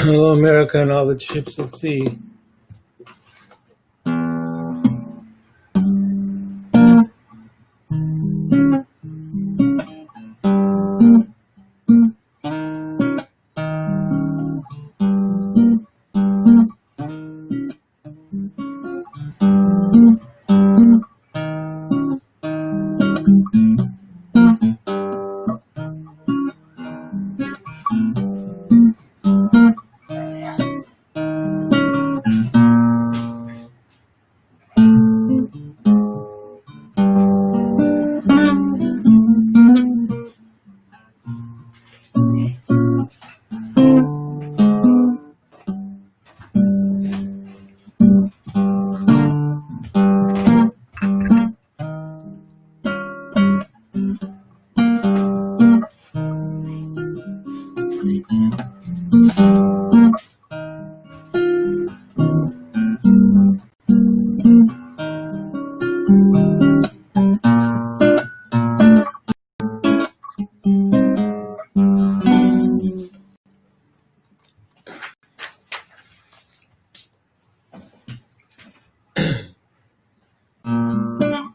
Hello, America, and all the ships at sea.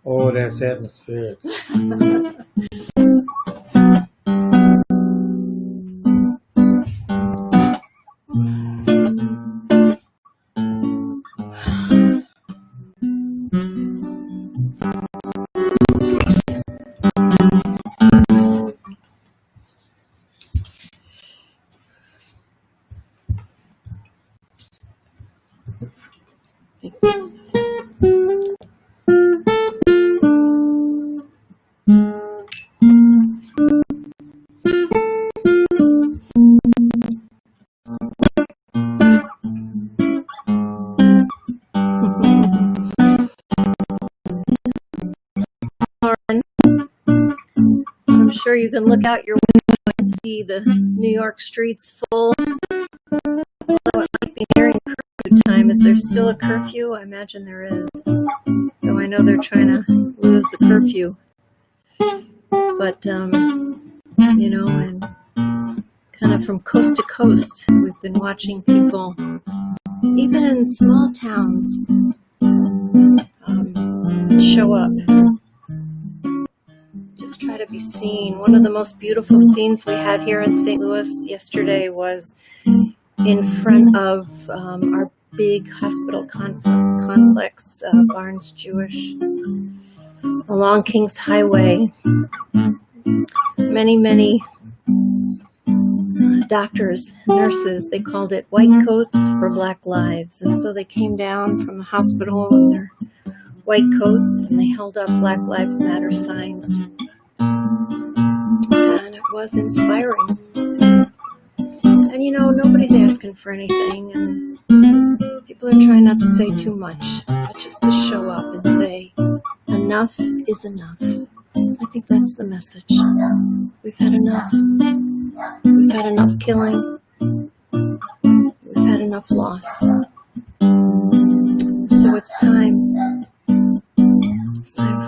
Oh, that's atmospheric. I'm sure you can look out your window and see the New York streets full. Although it might be nearing curfew time. Is there still a curfew? I imagine there is. Though I know they're trying to lose the curfew. But, and kind of from coast to coast, we've been watching people, even in small towns, show up. Just try to be seen. One of the most beautiful scenes we had here in St. Louis yesterday was in front of our big hospital complex, Barnes Jewish, along Kings Highway. Many doctors, nurses, they called it white coats for black lives. And so they came down from the hospital in their white coats and they held up Black Lives Matter signs. And it was inspiring. And nobody's asking for anything, and people are trying not to say too much, but just to show up and say, enough is enough. I think that's the message. We've had enough. We've had enough killing. We've had enough loss. So it's time. It's time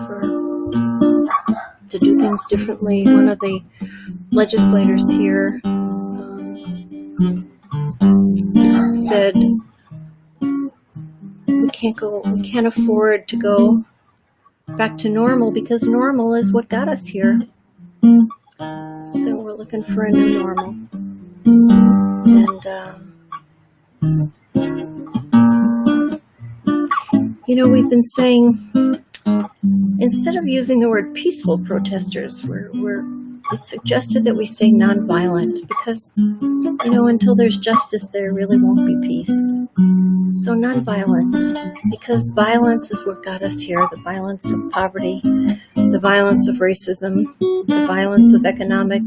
to do things differently. One of the legislators here said we can't afford to go back to normal because normal is what got us here. So we're looking for a new normal. And we've been saying, instead of using the word peaceful protesters, it's suggested that we say nonviolent because, until there's justice, there really won't be peace. So nonviolence, because violence is what got us here, the violence of poverty, the violence of racism, the violence of economic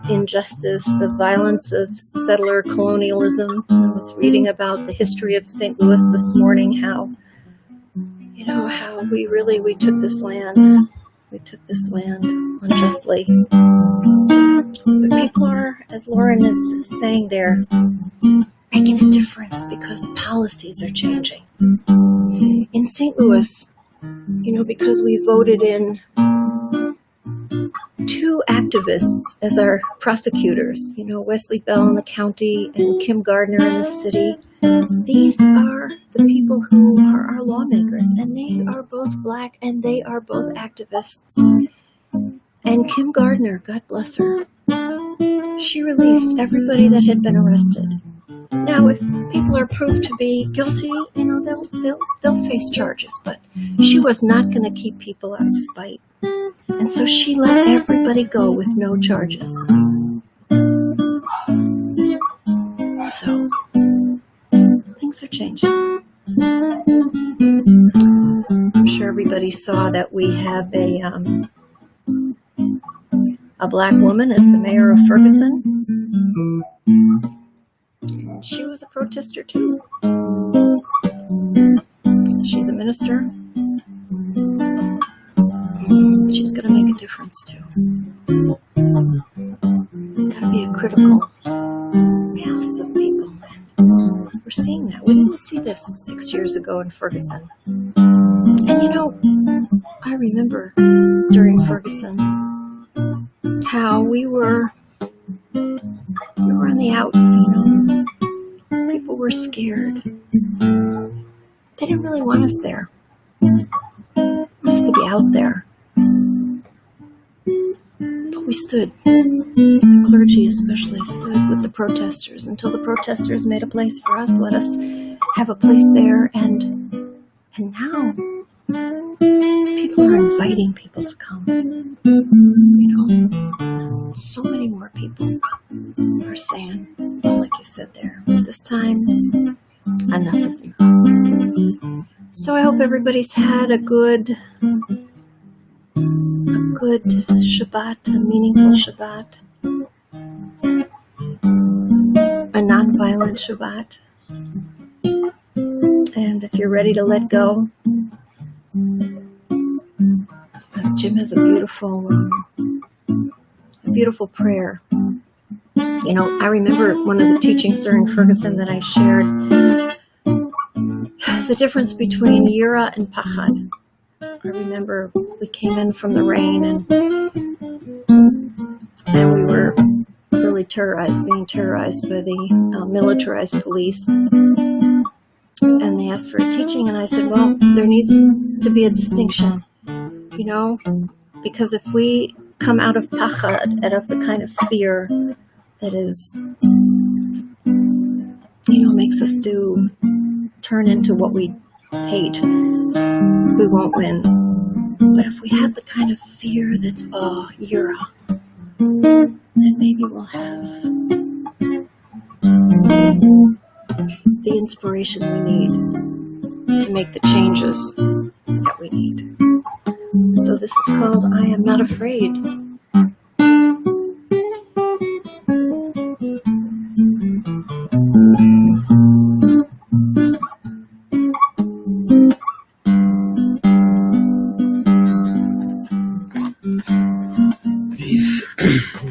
injustice, the violence of settler colonialism. I was reading about the history of St. Louis this morning, how we took this land. We took this land unjustly. But people are, as Lauren is saying there, making a difference because policies are changing. In St. Louis, because we voted in two activists as our prosecutors, Wesley Bell in the county and Kim Gardner in the city. These are the people who are our lawmakers, and they are both Black and they are both activists. And Kim Gardner, God bless her, she released everybody that had been arrested. Now, if people are proved to be guilty, they'll face charges, but she was not going to keep people out of spite. And so she let everybody go with no charges. So, things are changing. I'm sure everybody saw that we have a Black woman as the mayor of Ferguson. She was a protester too. She's a minister. She's going to make a difference too. Got to be a critical mass of people. And we're seeing that. We didn't see this 6 years ago in Ferguson. And I remember during Ferguson how we were on the outs, People were scared. They didn't really want us there. They want us to be out there. But we stood. The clergy especially stood with the protesters until the protesters made a place for us, let us have a place there, and now people are inviting people to come. So many more people are saying, like you said there, this time, enough is enough. So I hope everybody's had a good Shabbat, a meaningful Shabbat, a nonviolent Shabbat. And if you're ready to let go, Jim has a beautiful prayer. I remember one of the teachings during Ferguson that I shared, the difference between Yira and Pachad. I remember we came in from the rain and we were really being terrorized by the militarized police. And they asked for a teaching, and I said, well, there needs to be a distinction, because if we come out of pachad, out of the kind of fear that is, makes us turn into what we hate, we won't win. But if we have the kind of fear that's, yira, then maybe we'll have the inspiration we need to make the changes that we need. So this is called I Am Not Afraid.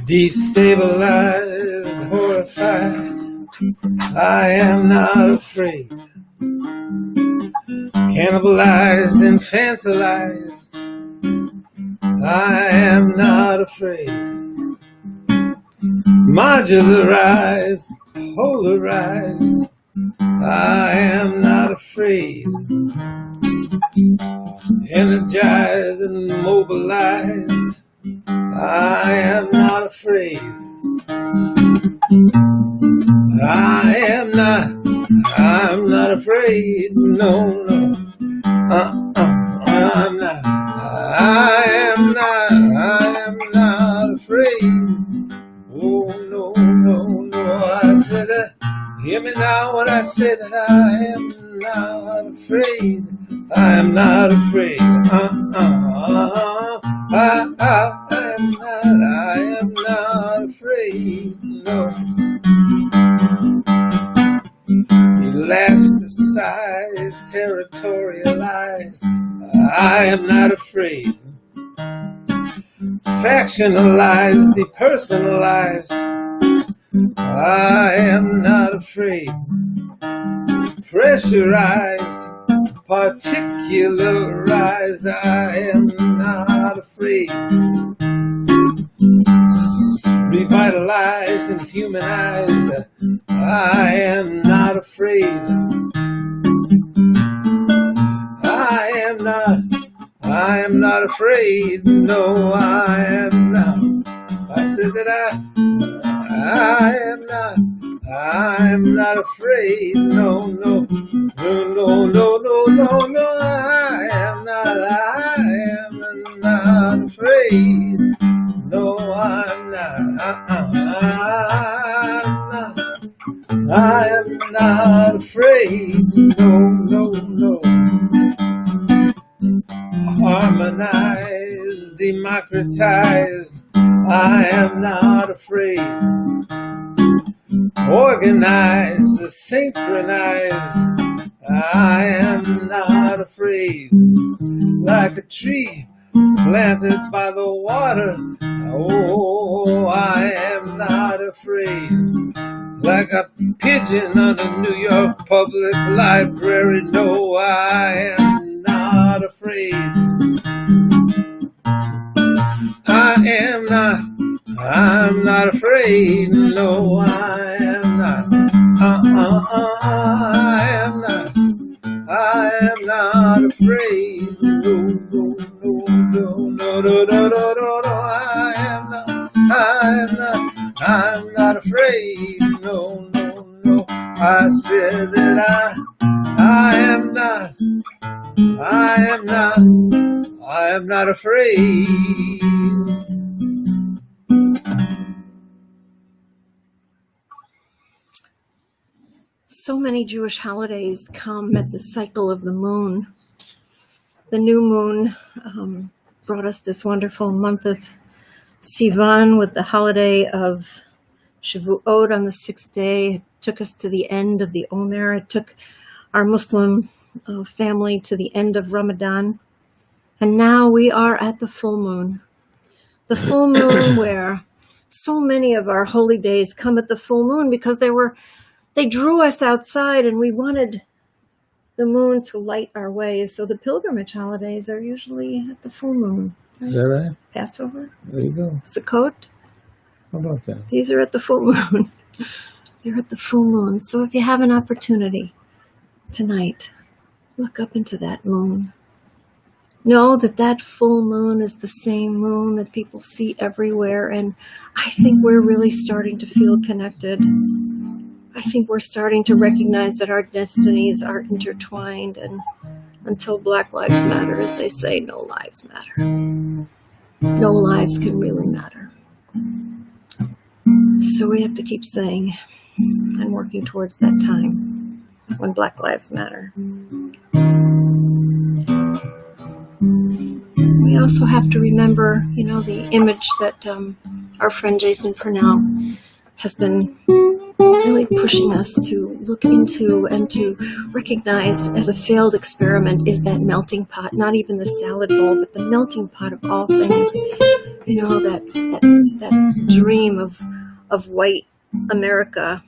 Destabilized, horrified, I am not afraid. Cannibalized, infantilized, I am not afraid. Modularized, polarized, I am not afraid. Energized and mobilized, I am not afraid. I'm not afraid. No. I'm not. I am not afraid. Oh, no. I said that. Hear me now when I say that I am not afraid. I am not afraid. I am not afraid. No. Elasticized, territorialized, I am not afraid. Factionalized, depersonalized, I am not afraid. Pressurized, particularized, I am not afraid. revitalized and humanized. I am not afraid. I am not afraid. No, I am not. I said that I am not afraid. No, no, no, no, no, no, no, no. I am not afraid. No, I'm not. I am not afraid. No, no, no. Harmonized, democratized. I am not afraid. Organized, synchronized. I am not afraid. Like a tree planted by the water. Oh, I am not afraid. Like a pigeon on the New York Public Library. No, I am not afraid. I'm not afraid. No, I am not. I am not afraid. No, no, no, no, no, no, no, no, no, no. I'm not afraid. No, no, no. I said that I am not afraid. So many Jewish holidays come at the cycle of the moon. The new moon brought us this wonderful month of Sivan with the holiday of Shavuot on the 6th day. It took us to the end of the Omer. It took our Muslim family to the end of Ramadan. And now we are at the full moon. The full moon where so many of our holy days come at the full moon because they drew us outside and we wanted the moon to light our ways. So the pilgrimage holidays are usually at the full moon. Right? Is that right? Passover. There you go. Sukkot. How about that? These are at the full moon. They're at the full moon. So if you have an opportunity tonight, look up into that moon. Know that that full moon is the same moon that people see everywhere. And I think we're really starting to feel connected. I think we're starting to recognize that our destinies are intertwined, and until Black Lives Matter, as they say, no lives matter. No lives can really matter. So we have to keep saying and working towards that time when Black Lives Matter. We also have to remember, the image that our friend Jason Purnell has been really pushing us to look into and to recognize as a failed experiment is that melting pot, not even the salad bowl, but the melting pot of all things. That dream of white America,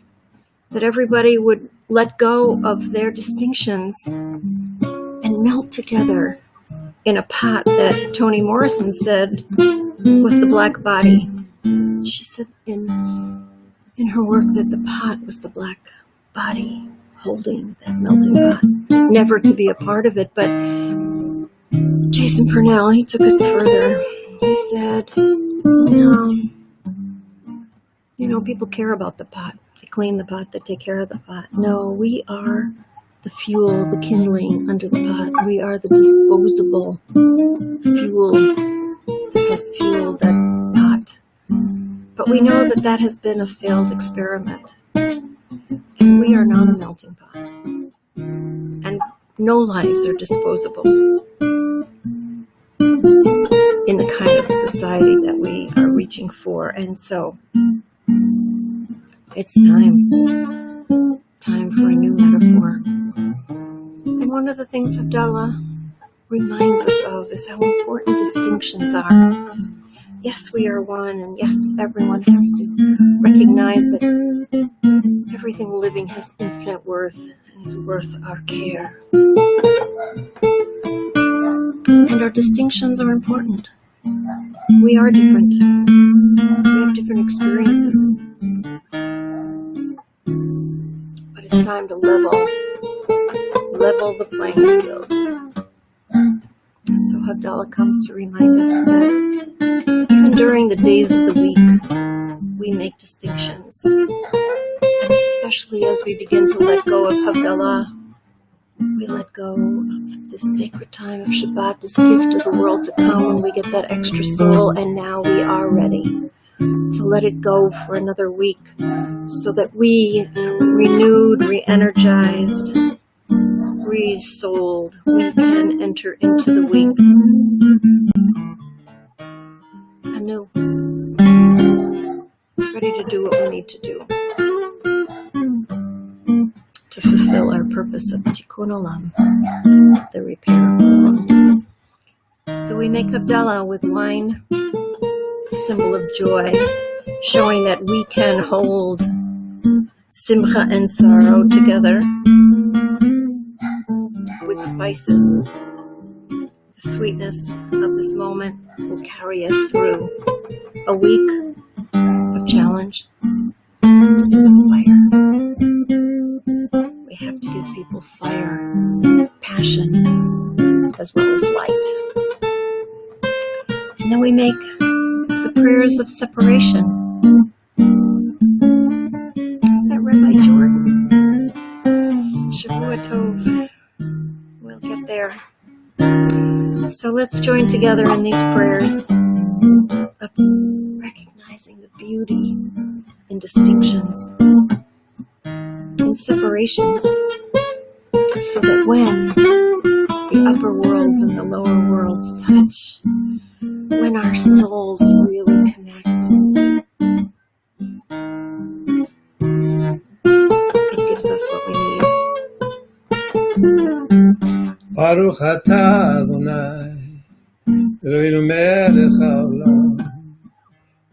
that everybody would let go of their distinctions and melt together in a pot that Toni Morrison said was the black body. She said in her work that the pot was the black body holding that melting pot, never to be a part of it. But Jason Purnell, he took it further. He said, no, people care about the pot. They clean the pot, they take care of the pot. No, we are the fuel, the kindling under the pot. We are the disposable fuel that has fueled that pot. But we know that has been a failed experiment. And we are not a melting pot. And no lives are disposable in the kind of society that we are reaching for. And so it's time for a new metaphor. And one of the things Havdalah reminds us of is how important distinctions are. Yes, we are one, and yes, everyone has to recognize that everything living has infinite worth and is worth our care. And our distinctions are important. We are different. We have different experiences. But it's time to level the playing field. And so Havdalah comes to remind us that even during the days of the week, we make distinctions. Especially as we begin to let go of Havdalah, we let go of this sacred time of Shabbat, this gift of the world to come, and we get that extra soul, and now we are ready to let it go for another week so that we, renewed, re-energized, re-souled, we can enter into the week anew, ready to do what we need to do to fulfill our purpose of Tikkun Olam, the repair of the world. So we make Havdalah with wine, a symbol of joy, showing that we can hold simcha and sorrow together with spices. The sweetness of this moment will carry us through a week of challenge and of fire. We have to give people fire, passion, as well as light. And then we make the prayers of separation. Is that Rabbi Jordan? Shavua Tov. We'll get there. So let's join together in these prayers of recognizing the beauty in distinctions, in separations, so that when the upper worlds and the lower worlds touch, when our souls really connect, it gives us what we need. Baruch atah Adonai, Eloheinu melech haolam,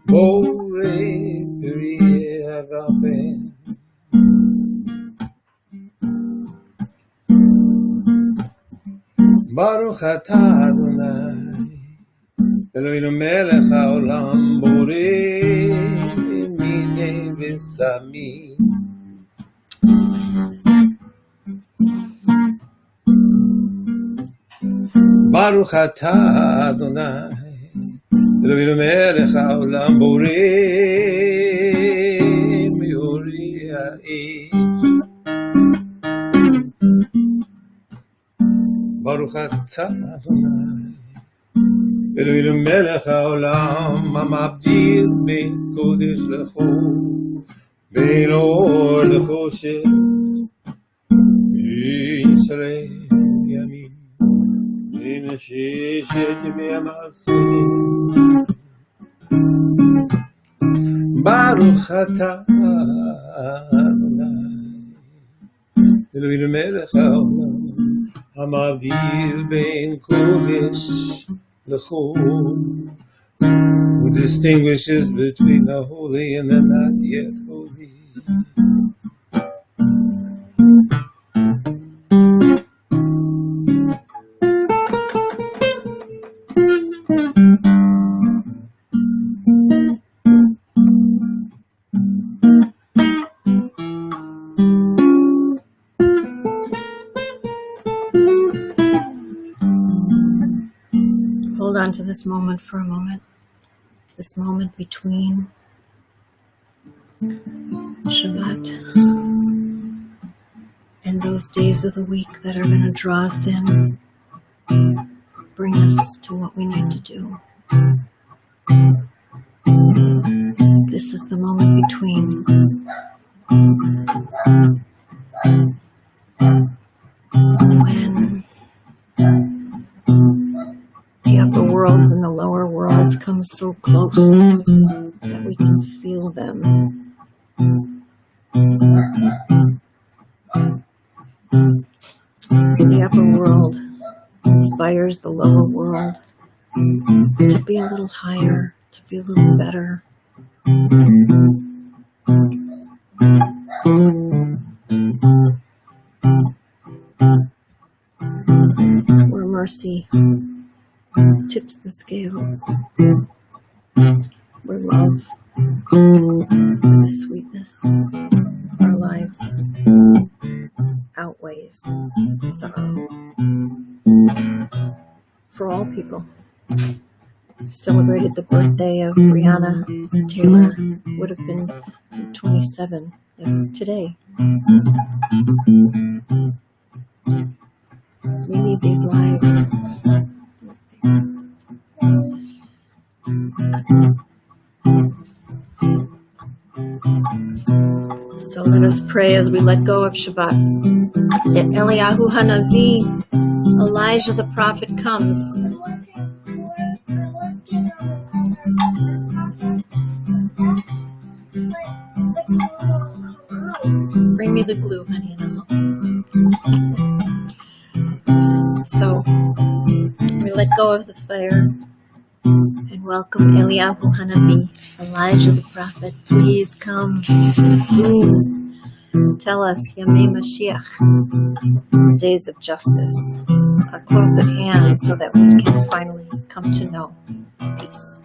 borei peri hagafen. Baruch atah Adonai, Eloheinu melech haolam, borei minei v'samim. Baruch atah Adonai, Eloheinu melech haolam, borei meori ha'esh. Baruch atah Adonai, Eloheinu melech haolam, hamabdil ben kodesh lechol, ben or lechoshet, ben Yisrael yamin, ben sheshet yemei ha'maasim. Baruch atah Adonai, Eloheinu melech haolam, Hamavir ben kodesh lechol, who distinguishes between the holy and the not yet holy. Hold on to this moment for a moment. This moment between Shabbat and those days of the week that are going to draw us in, bring us to what we need to do. This is the moment between when the upper worlds and the lower worlds come so close that we can feel them. The upper world inspires the lower world to be a little higher, to be a little better. Where mercy tips the scales, where love, the sweetness of our lives outweighs the sorrow. For all people. Celebrated the birthday of Breonna Taylor, would have been 27 as today. We need these lives. So let us pray as we let go of Shabbat. That Eliyahu Hanavi, Elijah the prophet, comes. Bring me the glue, honey, and So we let go of the fire and welcome Eliyahu Hanavi, Elijah the prophet. Please come soon. Tell us, Yamei Mashiach, days of justice are close at hand so that we can finally come to know peace.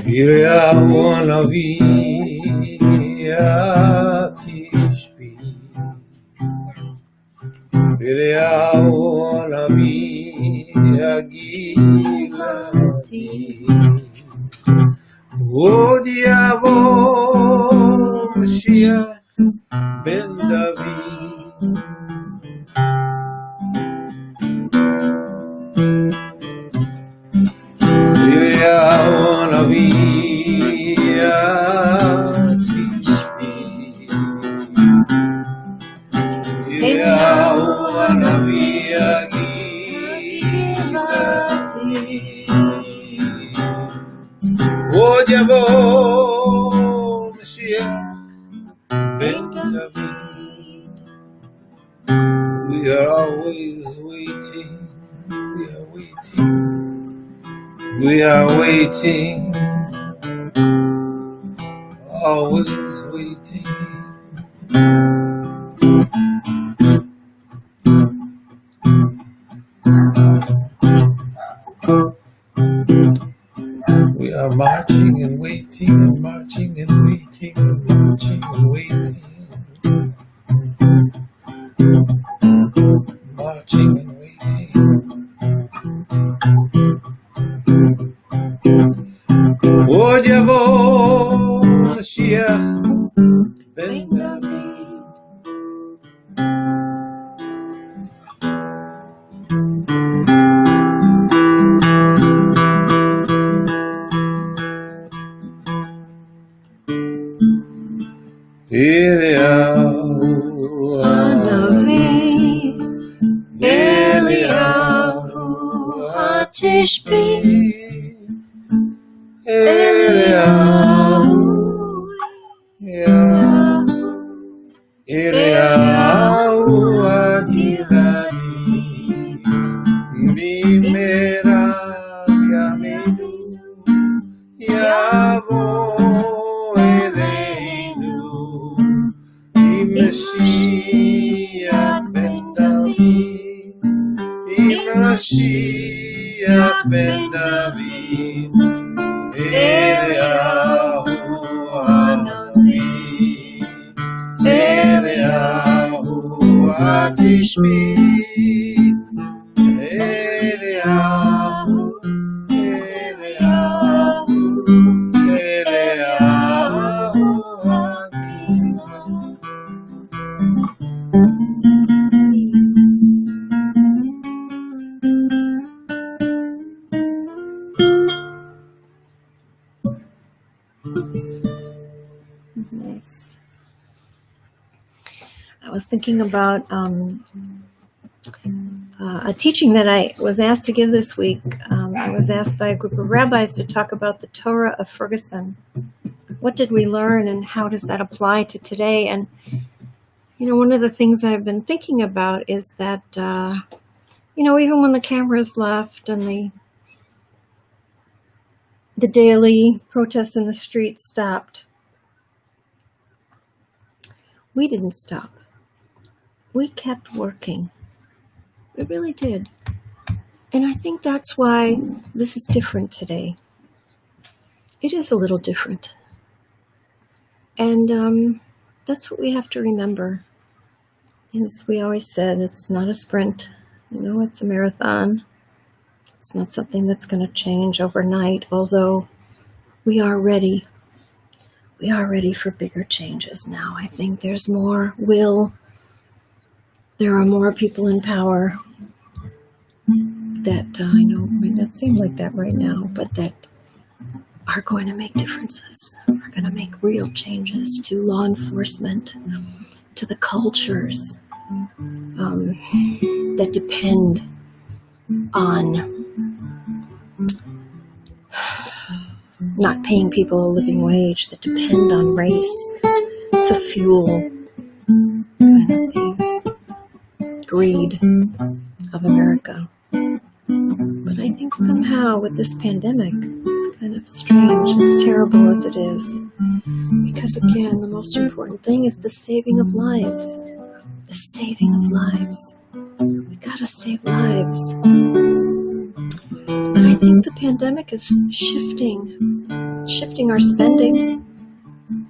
Eliyahu Hanavi Tishbi, Eliyahu Hanavi Gilati, Od Yavor Mashiach ben David. Eliyahu Hanavi Tishbi, Eliyahu Hanavi Gilati, Od Yavor Mashiach ben David. We are always waiting. We are waiting. We are waiting, always waiting. We are marching and waiting and marching and waiting and marching and waiting. Marching and waiting. Od Yavor Mashiach ben David. Eliyahu Hanavi, Eliyahu Hatishbi, Eliyahu Gilati, Bimera Yameinu Yavo Eleinu, Mashiach ben David, Mashiach ben David. Eliyahu Hanavi, Eliyahu Tishbi, Eliyahu, Eliyahu, Eliyahu Nice. I was thinking about a teaching that I was asked to give this week. I was asked by a group of rabbis to talk about the Torah of Ferguson. What did we learn and how does that apply to today? And, you know, one of the things I've been thinking about is that, even when the cameras left and the daily protests in the streets stopped, We didn't stop. We kept working. We really did. And I think that's why this is different today. It is a little different. And that's what we have to remember. As we always said, it's not a sprint. It's a marathon. It's not something that's going to change overnight, although we are ready. We are ready for bigger changes now. I think there's more will. There are more people in power that I know might not seem like that right now, but that are going to make differences, are going to make real changes to law enforcement, to the cultures that depend on not paying people a living wage, that depend on race to fuel the greed of America. But I think somehow with this pandemic, it's kind of strange, as terrible as it is. Because again, the most important thing is the saving of lives. The saving of lives. We gotta save lives. But I think the pandemic is shifting our spending.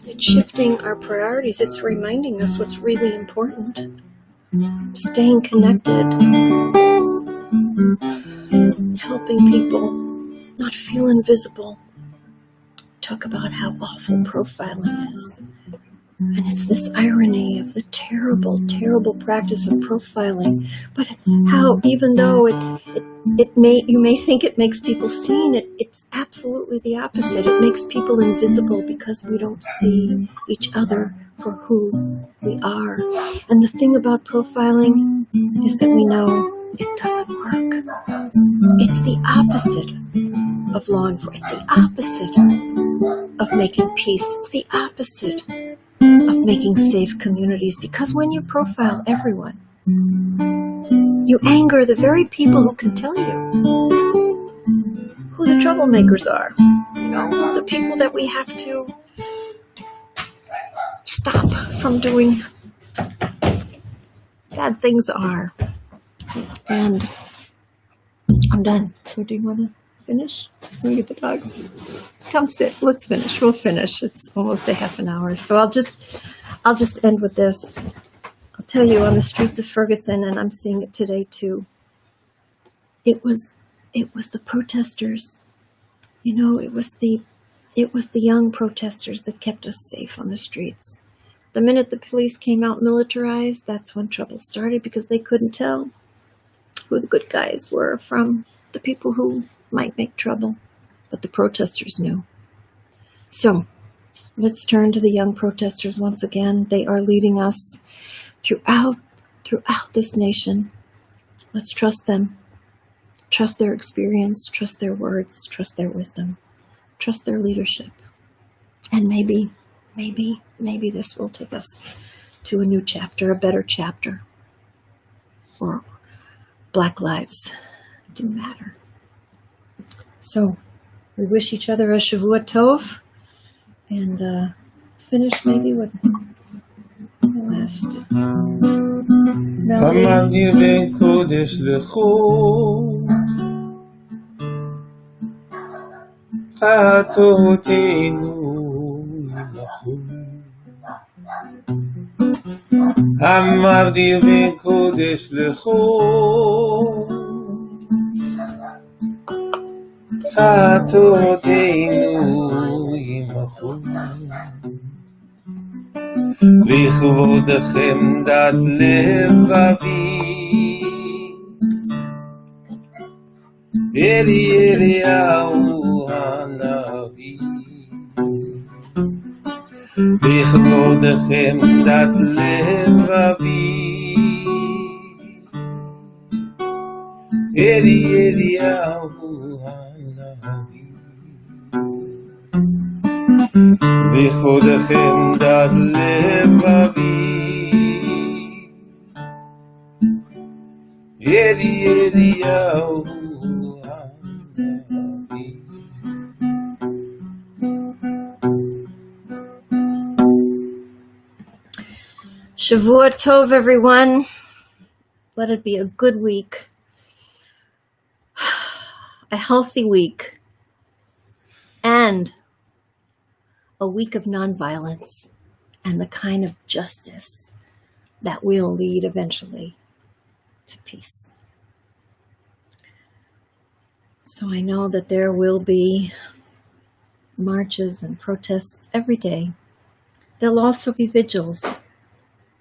It's shifting our priorities. It's reminding us what's really important. Staying connected. Helping people not feel invisible. Talk about how awful profiling is. And it's this irony of the terrible, terrible practice of profiling. But how, even though you may think it makes people seen, it's absolutely the opposite. It makes people invisible because we don't see each other for who we are. And the thing about profiling is that we know it doesn't work. It's the opposite of law enforcement. It's the opposite of making peace. It's the opposite of making safe communities. Because when you profile everyone, you anger the very people who can tell you who the troublemakers are. The people that we have to stop from doing bad things are. And I'm done. So do you want to finish? Let me get the dogs. Come sit. Let's finish. We'll finish. It's almost a half an hour. So I'll just end with this. I'll tell you, on the streets of Ferguson, and I'm seeing it today too, it was the protesters. It was the young protesters that kept us safe on the streets. The minute the police came out militarized, that's when trouble started, because they couldn't tell who the good guys were from the people who might make trouble. But the protesters knew. So let's turn to the young protesters once again. They are leading us throughout this nation. Let's trust them. Trust their experience. Trust their words. Trust their wisdom. Trust their leadership. And maybe this will take us to a new chapter, a better chapter. Or Black lives do matter. So we wish each other a Shavua Tov, and finish maybe with the last melody. עמדתי בין קודש לחול, חטאותינו ימחו. עמדתי בין קודש לחול, חטאותינו ימחו. לכבודכם דת לבבי, אליהו הנביא. לכבודכם דת לבבי, אליהו הנביא. לכבודכם דת לבבי, אליהו הנביא. Shavua Tov, everyone. Let it be a good week, a healthy week, and a week of nonviolence and the kind of justice that will lead eventually to peace. So I know that there will be marches and protests every day. There'll also be vigils.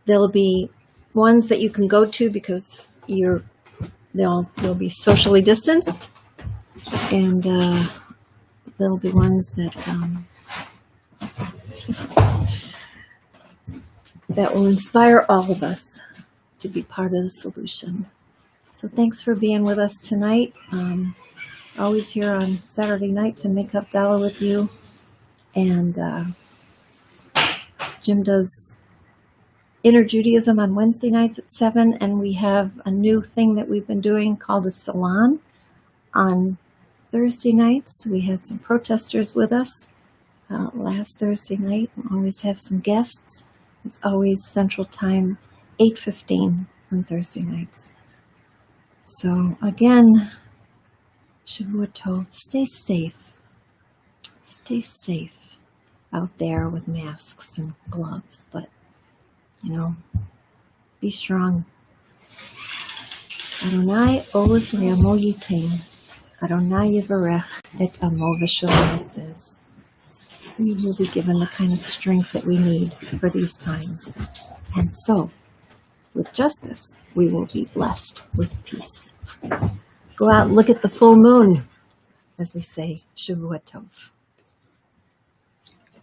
There'll be ones that you can go to because they'll be socially distanced, and there'll be ones that that will inspire all of us to be part of the solution. So thanks for being with us tonight. Always here on Saturday night to make Havdalah with you, and Jim does Inner Judaism on Wednesday nights at 7, and we have a new thing that we've been doing called a salon on Thursday nights. We had some protesters with us last Thursday night. We always have some guests. It's always Central Time, 8:15 on Thursday nights. So again, Shavua Tov, stay safe. Stay safe out there with masks and gloves, but be strong. Adonai oz le'amo yitain. Adonai yivarech et amo v'sholem, it says. We will be given the kind of strength that we need for these times. And so, with justice, we will be blessed with peace. Go out and look at the full moon, as we say, Shavua Tov.